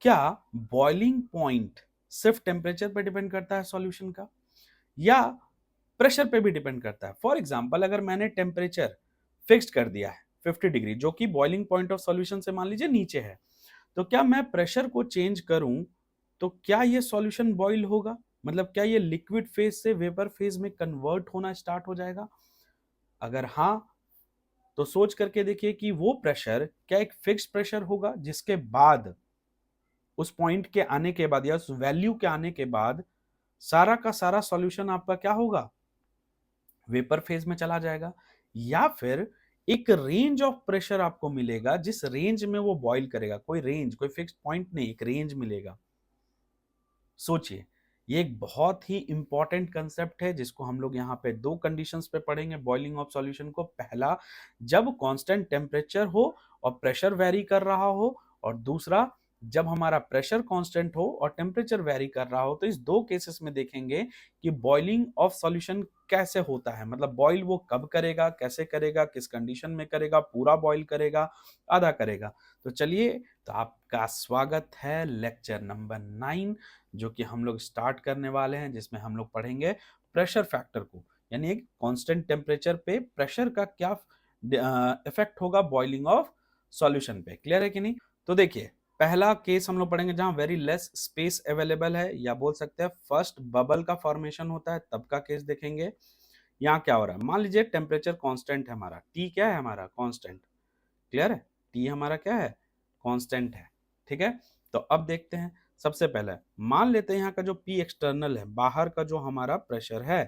क्या boiling point सिर्फ temperature पे डिपेंड करता है सॉल्यूशन का, या प्रेशर पे भी डिपेंड करता है? फॉर एग्जाम्पल, अगर मैंने टेम्परेचर फिक्स्ड कर दिया है 50 डिग्री, जो कि बॉइलिंग पॉइंट ऑफ सॉल्यूशन से मान लीजिए नीचे है, तो क्या मैं प्रेशर को चेंज करूं तो क्या ये सॉल्यूशन बॉइल होगा? मतलब क्या ये लिक्विड फेज से वेपर फेज में कन्वर्ट होना स्टार्ट हो जाएगा? अगर हाँ, तो सोच करके देखिए कि वो प्रेशर क्या एक फिक्स्ड प्रेशर होगा जिसके बाद, उस पॉइंट के आने के बाद या उस वैल्यू के आने के बाद सारा का सारा सॉल्यूशन आपका क्या होगा? वेपर फेज में चला जाएगा? या फिर एक रेंज ऑफ प्रेशर आपको मिलेगा जिस रेंज में वो बॉइल करेगा? कोई रेंज, कोई फिक्स्ड पॉइंट नहीं, एक रेंज मिलेगा। सोचिए, ये एक बहुत ही इंपॉर्टेंट कंसेप्ट है जिसको हम लोग यहाँ पे दो कंडीशंस पे पढ़ेंगे बॉइलिंग ऑफ सॉल्यूशन को। पहला, जब कांस्टेंट टेम्परेचर हो और प्रेशर वेरी कर रहा हो, और दूसरा, जब हमारा प्रेशर कांस्टेंट हो और टेम्परेचर वेरी कर रहा हो। तो इस दो केसेस में देखेंगे कि बॉइलिंग ऑफ सॉल्यूशन कैसे होता है, मतलब बॉइल वो कब करेगा, कैसे करेगा, किस कंडीशन में करेगा, पूरा बॉइल करेगा, आधा करेगा। तो चलिए, तो आपका स्वागत है लेक्चर नंबर 9, जो कि हम लोग स्टार्ट करने वाले हैं, जिसमें हम लोग पढ़ेंगे प्रेशर फैक्टर को, यानी एक कांस्टेंट टेम्परेचर पे प्रेशर का क्या इफेक्ट होगा बॉइलिंग ऑफ सॉल्यूशन पे। क्लियर है कि नहीं? तो देखिए, पहला केस हम लोग पढ़ेंगे जहां वेरी लेस स्पेस अवेलेबल है, या बोल सकते हैं फर्स्ट बबल का फॉर्मेशन होता है, तब का केस देखेंगे। यहाँ क्या हो रहा है, मान लीजिए टेम्परेचर कांस्टेंट है हमारा, टी क्या है हमारा? कांस्टेंट। क्लियर है? टी हमारा क्या है? कांस्टेंट है। ठीक है, तो अब देखते हैं। सबसे पहले मान लेते हैं यहाँ का जो पी एक्सटर्नल है, बाहर का जो हमारा प्रेशर है,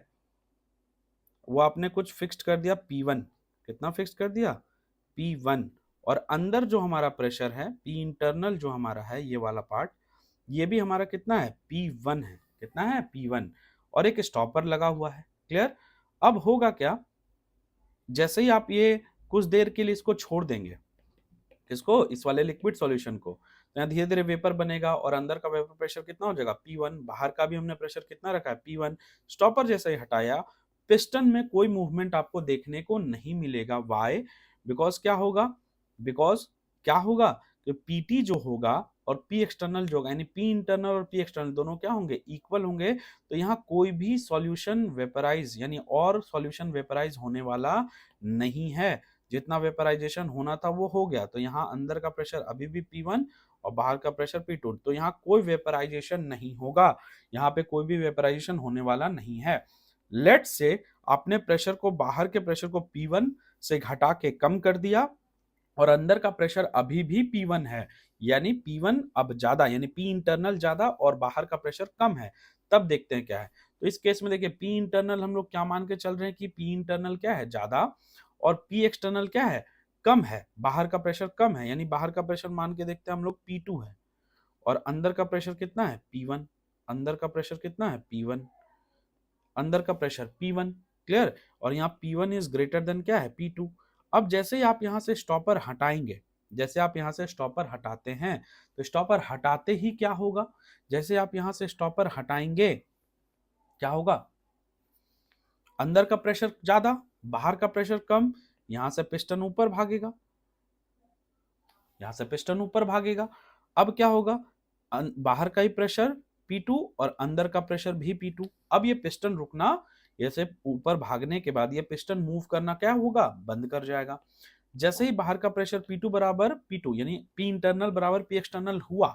वो आपने कुछ फिक्स्ड कर दिया P1। कितना फिक्स्ड कर दिया? P1। और अंदर जो हमारा प्रेशर है, पी इंटरनल जो हमारा है, ये वाला पार्ट, ये भी हमारा कितना है? P1 है। कितना है? P1। और एक स्टॉपर लगा हुआ है। क्लियर? अब होगा क्या, जैसे ही आप ये कुछ देर के लिए इसको छोड़ देंगे, किसको? इस वाले लिक्विड सॉल्यूशन को, तो यहाँ धीरे धीरे वेपर बनेगा और अंदर का वेपर प्रेशर कितना हो जाएगा? P1। बाहर का भी हमने प्रेशर कितना रखा है? P1। स्टॉपर जैसे ही हटाया, पिस्टन में कोई मूवमेंट आपको देखने को नहीं मिलेगा। वाई? बिकॉज क्या होगा? बिकॉज क्या होगा कि Pt जो होगा और P एक्सटर्नल जो होगा, यानी P इंटरनल और P एक्सटर्नल दोनों क्या होंगे? इक्वल होंगे। तो यहाँ कोई भी सॉल्यूशन वेपराइज, यानी और सॉल्यूशन वेपराइज होने वाला नहीं है। जितना वेपराइजेशन होना था वो हो गया। तो यहाँ अंदर का प्रेशर अभी भी P1 और बाहर का प्रेशर P2। तो यहाँ कोई वेपराइजेशन नहीं होगा, यहाँ पे कोई भी वेपराइजेशन होने वाला नहीं है। लेट से आपने प्रेशर को, बाहर के प्रेशर को P1 से घटा के कम कर दिया, और अंदर का प्रेशर अभी भी P1 है, यानी P1 अब ज्यादा, यानी P इंटरनल ज्यादा और बाहर का प्रेशर कम है। तब देखते हैं क्या है। तो इस केस में देखिए, P इंटरनल हम लोग क्या मान के चल रहे हैं कि P इंटरनल क्या है? ज्यादा, और P एक्सटर्नल क्या है? कम है। बाहर का प्रेशर कम है, यानी बाहर का प्रेशर मान के देखते हैं हम लोग P2 है, और अंदर का प्रेशर कितना है? P1। अंदर का प्रेशर कितना है? P1। अंदर का प्रेशर P1। क्लियर? और यहाँ P1 इज ग्रेटर देन क्या है? P2। अब जैसे ही आप यहाँ से स्टॉपर हटाएंगे, जैसे आप यहाँ से स्टॉपर हटाते हैं, तो स्टॉपर हटाते ही क्या होगा? जैसे आप यहाँ से स्टॉपर हटाएंगे, क्या होगा? अंदर का प्रेशर ज्यादा, बाहर का प्रेशर कम, यहां से पिस्टन ऊपर भागेगा, यहां से पिस्टन ऊपर भागेगा। अब क्या होगा? बाहर का ही प्रेशर P2 और अंदर का प्रेशर भी P2। अब ये पिस्टन रुकना, ऐसे ऊपर भागने के बाद ये पिस्टन मूव करना क्या होगा? बंद कर जाएगा। जैसे ही बाहर का प्रेशर P2 बराबर P2, यानी P इंटरनल बराबर P एक्सटर्नल हुआ,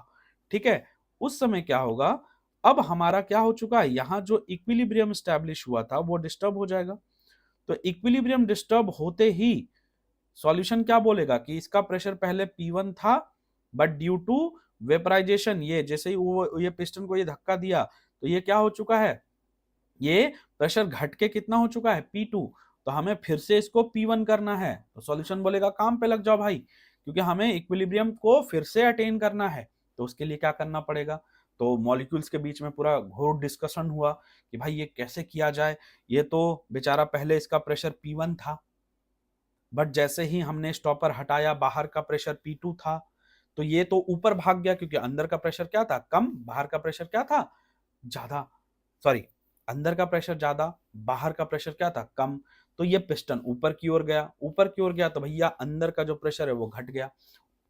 ठीक है, उस समय क्या होगा? अब हमारा क्या हो चुका है? यहाँ जो इक्विलिब्रियम स्टैब्लिश हुआ था वो डिस्टर्ब हो जाएगा। तो इक्विलिब्रियम डिस्टर्ब होते ही सॉल्यूशन क्या बोलेगा कि इसका प्रेशर पहले P1 था, बट ड्यू टू वेपराइजेशन, ये जैसे ही वो ये पिस्टन को ये धक्का दिया, तो ये क्या हो चुका है? ये प्रेशर घट के कितना हो चुका है? P2। तो हमें फिर से इसको P1 करना है। तो सॉल्यूशन बोलेगा काम पे लग जाओ भाई, क्योंकि हमें इक्विलिब्रियम को फिर से अटेन करना है। तो उसके लिए क्या करना पड़ेगा? तो मॉलिक्यूल्स के बीच में पूरा घोर डिस्कशन हुआ कि भाई ये कैसे किया जाए। ये तो बेचारा पहले इसका प्रेशर P1 था, बट जैसे ही हमने स्टॉपर हटाया, बाहर का प्रेशर P2 था, तो ये तो ऊपर भाग गया, क्योंकि अंदर का प्रेशर क्या था? कम, बाहर का प्रेशर क्या था? ज्यादा। सॉरी, अंदर का प्रेशर ज्यादा, बाहर का प्रेशर क्या था? कम। तो ये पिस्टन ऊपर की ओर गया, ऊपर की ओर गया तो भैया अंदर का जो प्रेशर है वो घट गया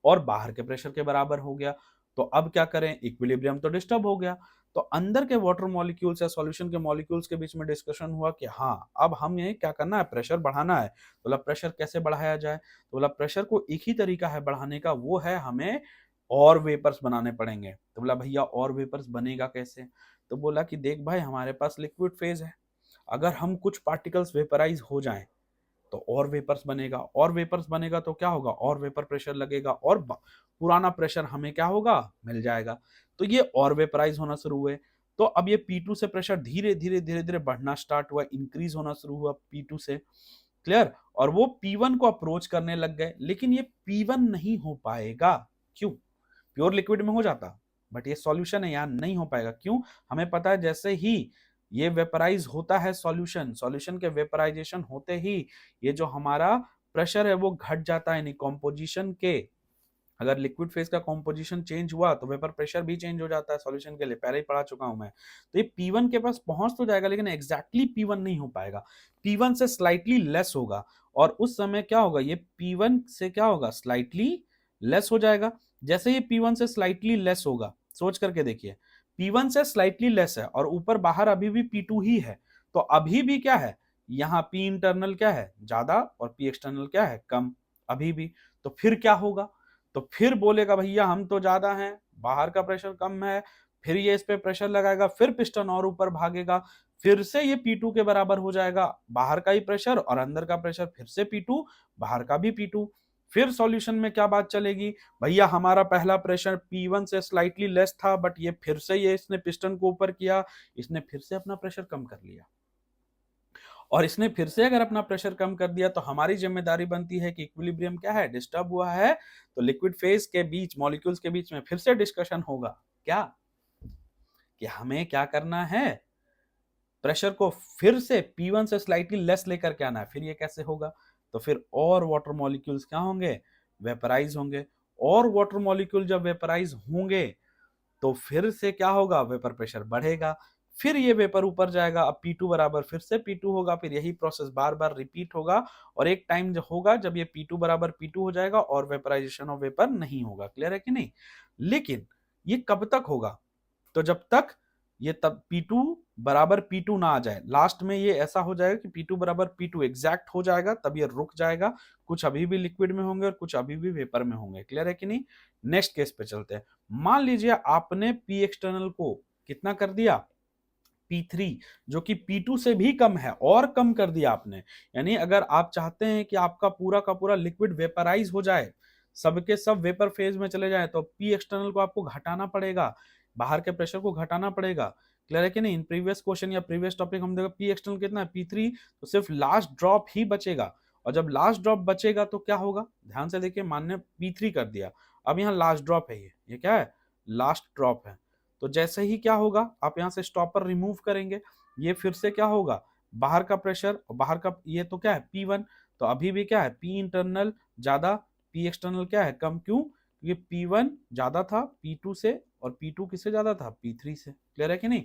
और बाहर के प्रेशर के बराबर हो गया। तो अब क्या करें, इक्विलिब्रियम तो डिस्टर्ब हो गया। तो अंदर के वाटर मॉलिक्यूल्स या सॉल्यूशन के मॉलिक्यूल्स के बीच में डिस्कशन हुआ कि हाँ अब हमें क्या करना है, प्रेशर बढ़ाना है। तो बोला प्रेशर कैसे बढ़ाया जाए, तो बोला प्रेशर को एक ही तरीका है बढ़ाने का, वो है हमें और वेपर्स बनाने पड़ेंगे। तो बोला भैया और वेपर्स बनेगा कैसे, तो बोला कि देख भाई हमारे पास लिक्विड फेज है, अगर हम कुछ पार्टिकल्स वेपराइज हो जाएं तो और वेपर्स बनेगा, और वेपर्स बनेगा तो क्या होगा, और वेपर प्रेशर लगेगा, और पुराना प्रेशर हमें क्या होगा, मिल जाएगा। तो ये और वेपराइज होना शुरू हुए। तो अब ये P2 से प्रेशर धीरे धीरे धीरे धीरे बढ़ना स्टार्ट हुआ, इंक्रीज होना शुरू हुआ P2 से, क्लियर। और वो P1 को अप्रोच करने लग गए, लेकिन ये P1 नहीं हो पाएगा। क्यों, प्योर लिक्विड में हो जाता, बट ये सॉल्यूशन है, यहाँ नहीं हो पाएगा। क्यों, हमें पता है जैसे ही ये वेपराइज होता है सॉल्यूशन, सॉल्यूशन के वेपराइजेशन होते ही ये जो हमारा प्रेशर है वो घट जाता है, यानी कॉम्पोजिशन के, अगर लिक्विड फेज का कॉम्पोजिशन चेंज हुआ तो वेपर प्रेशर भी चेंज हो जाता है सॉल्यूशन के लिए, पहले ही पढ़ा चुका हूं मैं। तो ये P1 के पास पहुंच तो जाएगा, लेकिन एग्जैक्टली P1 नहीं हो पाएगा, P1 से स्लाइटली लेस होगा। और उस समय क्या होगा, ये P1 से क्या होगा, स्लाइटली लेस हो जाएगा। जैसे ये P1 से स्लाइटली लेस होगा, सोच करके देखिए, P1 से स्लाइटली लेस है और ऊपर बाहर अभी भी P2 ही है, तो अभी भी क्या है, यहाँ P इंटरनल क्या है, ज्यादा, और P एक्सटर्नल क्या है, कम, अभी भी। तो फिर क्या होगा, तो फिर बोलेगा भैया हम तो ज्यादा हैं, बाहर का प्रेशर कम है, फिर ये इस पे प्रेशर लगाएगा, फिर पिस्टन और ऊपर भागेगा, फिर से ये P2 के बराबर हो जाएगा, बाहर का ही प्रेशर और अंदर का प्रेशर फिर से P2, बाहर का भी P2। फिर सॉल्यूशन में क्या बात चलेगी, भैया हमारा पहला प्रेशर P1 से स्लाइटली लेस था, बट ये फिर से ये इसने पिस्टन को ऊपर किया, इसने फिर से अपना प्रेशर कम कर लिया, और इसने फिर से अगर अपना प्रेशर कम कर दिया तो हमारी जिम्मेदारी बनती है कि इक्विलिब्रियम क्या है, डिस्टर्ब हुआ है, तो लिक्विड फेज के बीच मॉलिक्यूल्स के बीच में फिर से डिस्कशन होगा, क्या, कि हमें क्या करना है, प्रेशर को फिर से P1 से स्लाइटली लेस लेकर के आना है। फिर ये कैसे होगा, तो फिर और वाटर मॉलिक्यूल्स क्या होंगे, वेपराइज होंगे, और वाटर मॉलिक्यूल जब वेपराइज होंगे तो फिर से क्या होगा, वेपर प्रेशर बढ़ेगा, फिर ये वेपर ऊपर जाएगा, अब P2 बराबर फिर से P2 होगा, फिर यही प्रोसेस बार बार रिपीट होगा, और एक टाइम जो होगा जब ये P2 बराबर P2 हो जाएगा और वेपराइजेशन ऑफ वेपर नहीं होगा। क्लियर है कि नहीं, लेकिन ये कब तक होगा, तो जब तक ये तब P2 बराबर P2 ना आ जाए, लास्ट में ये ऐसा हो जाएगा कि P2 बराबर P2 एग्जैक्ट हो जाएगा, तब ये रुक जाएगा, कुछ अभी भी लिक्विड में होंगे और कुछ अभी भी वेपर में होंगे। क्लियर है कि नहीं, नेक्स्ट केस पे चलते हैं। मान लीजिए आपने P एक्सटर्नल को कितना कर दिया, P3, जो कि P2 से भी कम है, और कम कर दिया आपने। यानी अगर आप चाहते हैं कि आपका पूरा का पूरा लिक्विड वेपराइज हो जाए, सबके सब वेपर फेज में चले जाए, तो P एक्सटर्नल को आपको घटाना पड़ेगा, बाहर के प्रेशर को घटाना पड़ेगा। क्लियर है कि नहीं, इन प्रीवियस क्वेश्चन या प्रीवियस टॉपिक हम देखो P एक्सटर्नल कितना है, P3, तो सिर्फ लास्ट ड्रॉप ही बचेगा, और जब लास्ट ड्रॉप बचेगा तो क्या होगा, ध्यान से देखिए, मान ने P3 कर दिया, अब यहाँ लास्ट ड्रॉप है, ये क्या है, लास्ट ड्रॉप है। तो जैसे ही क्या होगा, आप यहाँ से स्टॉपर रिमूव करेंगे, ये फिर से क्या होगा, बाहर का प्रेशर, और बाहर का ये तो क्या है P1, तो अभी भी क्या है, P इंटरनल ज्यादा, P एक्सटर्नल क्या है कम, क्यों, क्योंकि P1 ज्यादा था P2 से, और P2 किससे ज्यादा था, P3 से। क्लियर है कि नहीं,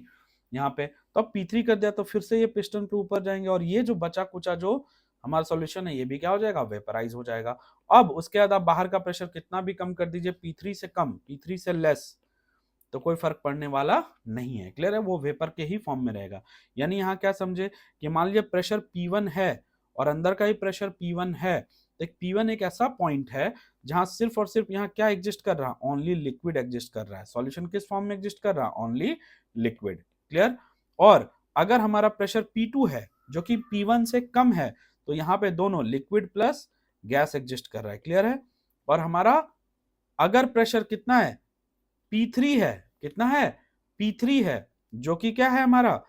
यहाँ पे तो अब P3 कर दिया तो फिर से ये पिस्टन पे ऊपर जाएंगे, और ये जो बचा कुचा जो हमारा सॉल्यूशन है ये भी क्या हो जाएगा, वेपराइज हो जाएगा। अब उसके बाद आप बाहर का प्रेशर कितना भी कम कर दीजिए, P3 से कम, P3 से लेस, तो कोई फर्क पड़ने वाला नहीं है। क्लियर है, वो वेपर के ही फॉर्म में रहेगा। यानी यहाँ क्या समझे, कि मान लीजिए प्रेशर P1 है और अंदर का ही प्रेशर P1 है, तो P1 एक ऐसा पॉइंट है जहां सिर्फ और सिर्फ यहाँ क्या एग्जिस्ट कर रहा है, ओनली लिक्विड एग्जिस्ट कर रहा है। सॉल्यूशन किस फॉर्म में एग्जिस्ट कर रहा है, ओनली लिक्विड। क्लियर, और अगर हमारा प्रेशर P2 है जो कि P1 से कम है, तो यहाँ पे दोनों लिक्विड प्लस गैस एग्जिस्ट कर रहा है। क्लियर है, और हमारा अगर प्रेशर कितना है, P3 है, कितना है, P3 है, जो कि क्या है हमारा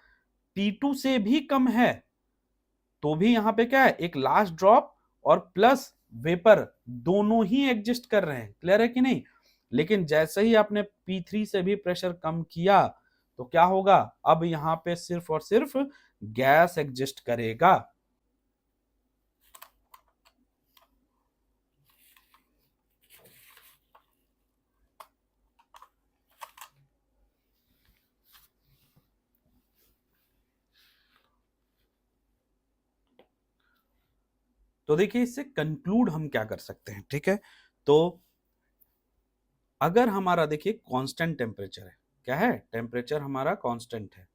P2 से भी कम है, तो भी यहाँ पे क्या है, एक लास्ट ड्रॉप और प्लस वेपर दोनों ही एग्जिस्ट कर रहे हैं। क्लियर है कि नहीं, लेकिन जैसे ही आपने P3 से भी प्रेशर कम किया तो क्या होगा, अब यहाँ पे सिर्फ और सिर्फ गैस एग्जिस्ट करेगा। तो देखिए इससे कंक्लूड हम क्या कर सकते हैं, ठीक है, तो अगर हमारा देखिए कांस्टेंट टेम्परेचर है, क्या है, टेम्परेचर हमारा कांस्टेंट है,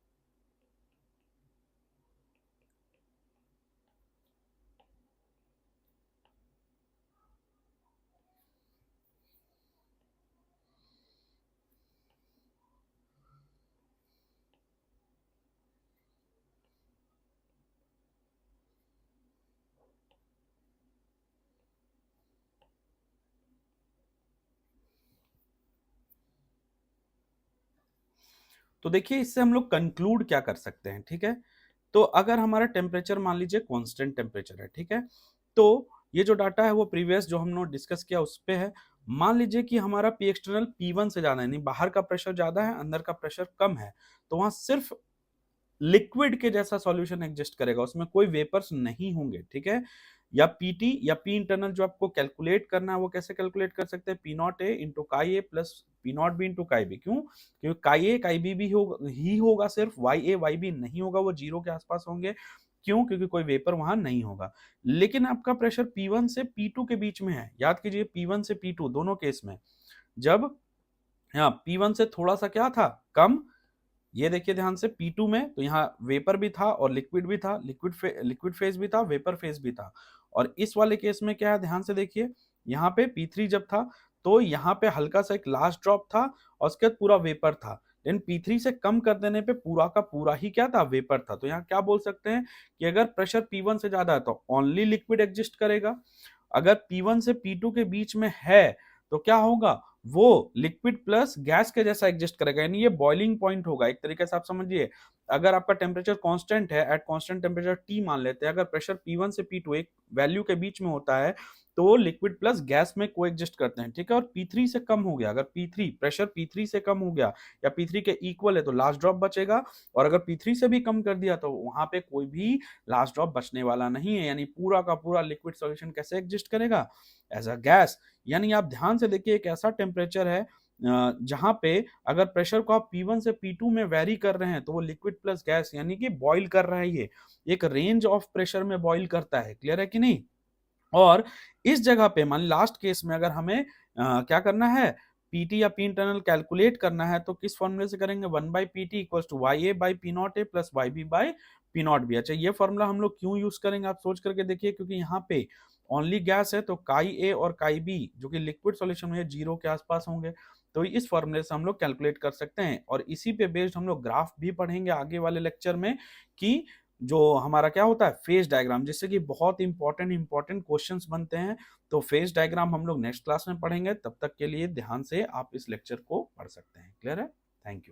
तो देखिए इससे हम लोग कंक्लूड क्या कर सकते हैं, ठीक है। तो अगर हमारा टेम्परेचर मान लीजिए कांस्टेंट टेम्परेचर है, ठीक है, तो ये जो डाटा है वो प्रीवियस जो हमने डिस्कस किया उस पे है। मान लीजिए कि हमारा पी एक्सटर्नल P1 से ज्यादा है, यानी बाहर का प्रेशर ज्यादा है, अंदर का प्रेशर कम है, तो वहां सिर्फ लिक्विड के जैसा सॉल्यूशन एग्जिस्ट करेगा, उसमें कोई वेपर्स नहीं होंगे, ठीक है। या पीटी या पी इंटरनल जो आपको कैलकुलेट करना है वो कैसे कैलकुलेट कर सकते हैं, P not A into chi A plus P not B into chi B. क्यों? क्योंकि काई ए काई बी भी होगा, सिर्फ वाई ए वाई बी नहीं होगा, वो जीरो के आसपास होंगे। क्यों? क्योंकि कोई वेपर वहां नहीं होगा। लेकिन आपका प्रेशर P1 से P2 के बीच में है, याद कीजिए P1 से P2 दोनों केस में, जब यहाँ P1 से थोड़ा सा क्या था, कम, ये देखिए ध्यान से P2 में, तो यहाँ वेपर भी था और लिक्विड भी था, लिक्विड फेज भी था, वेपर फेज भी था। और इस वाले केस में क्या है, ध्यान से देखिए, यहाँ पे P3 जब था तो यहाँ पे हल्का सा एक लास्ट ड्रॉप था और उसके बाद पूरा वेपर था। लेकिन P3 से कम कर देने पे पूरा का पूरा ही क्या था, वेपर था। तो यहाँ क्या बोल सकते हैं कि अगर प्रेशर P1 से ज्यादा है तो ओनली लिक्विड एग्जिस्ट करेगा, अगर P1 से P2 के बीच में है तो क्या होगा, वो लिक्विड प्लस गैस के जैसा एग्जिस्ट करेगा, यानी ये बॉइलिंग पॉइंट होगा एक तरीके से, आप समझिए। अगर आपका टेम्परेचर कांस्टेंट है, एट कांस्टेंट टेम्परेचर T मान लेते हैं, अगर प्रेशर P1 से P2 एक वैल्यू के बीच में होता है तो वो लिक्विड प्लस गैस में को एग्जिस्ट करते हैं, ठीक है। और P3 से कम हो गया, अगर P3 प्रेशर P3 से कम हो गया या P3 के इक्वल है तो लास्ट ड्रॉप बचेगा, और अगर P3 से भी कम कर दिया तो वहां पे कोई भी लास्ट ड्रॉप बचने वाला नहीं है, यानी पूरा का पूरा लिक्विड सॉल्यूशन कैसे एग्जिस्ट करेगा, एज अ गैस। यानी आप ध्यान से देखिए, एक ऐसा टेम्परेचर है जहां पे अगर प्रेशर को आप P1 से P2 में वेरी कर रहे हैं तो वो लिक्विड प्लस गैस यानी कि बॉईल कर रहा है, ये एक रेंज ऑफ प्रेशर में बॉईल करता है, क्लियर है कि नहीं। और इस जगह पे मान लास्ट केस में अगर हमें क्या करना है, पीटी या पी इंटरनल कैलकुलेट करना है तो किस फॉर्मूले से करेंगे, 1/PT equals to Y A by P not A plus Y B by P not B. अच्छा, ये फॉर्मूला हम लोग क्यों यूज करेंगे, आप सोच करके देखिए, क्योंकि यहाँ पे ओनली गैस है तो काई ए और काई बी जो कि लिक्विड सॉल्यूशन में जीरो के आसपास होंगे, तो इस फॉर्मूले से हम लोग कैलकुलेट कर सकते हैं। और इसी पे बेस्ड हम लोग ग्राफ भी पढ़ेंगे आगे वाले लेक्चर में, कि जो हमारा क्या होता है, फेज डायग्राम, जिससे कि बहुत इंपॉर्टेंट इंपॉर्टेंट क्वेश्चंस बनते हैं। तो फेज डायग्राम हम लोग नेक्स्ट क्लास में पढ़ेंगे, तब तक के लिए ध्यान से आप इस लेक्चर को पढ़ सकते हैं, क्लियर है। Thank you.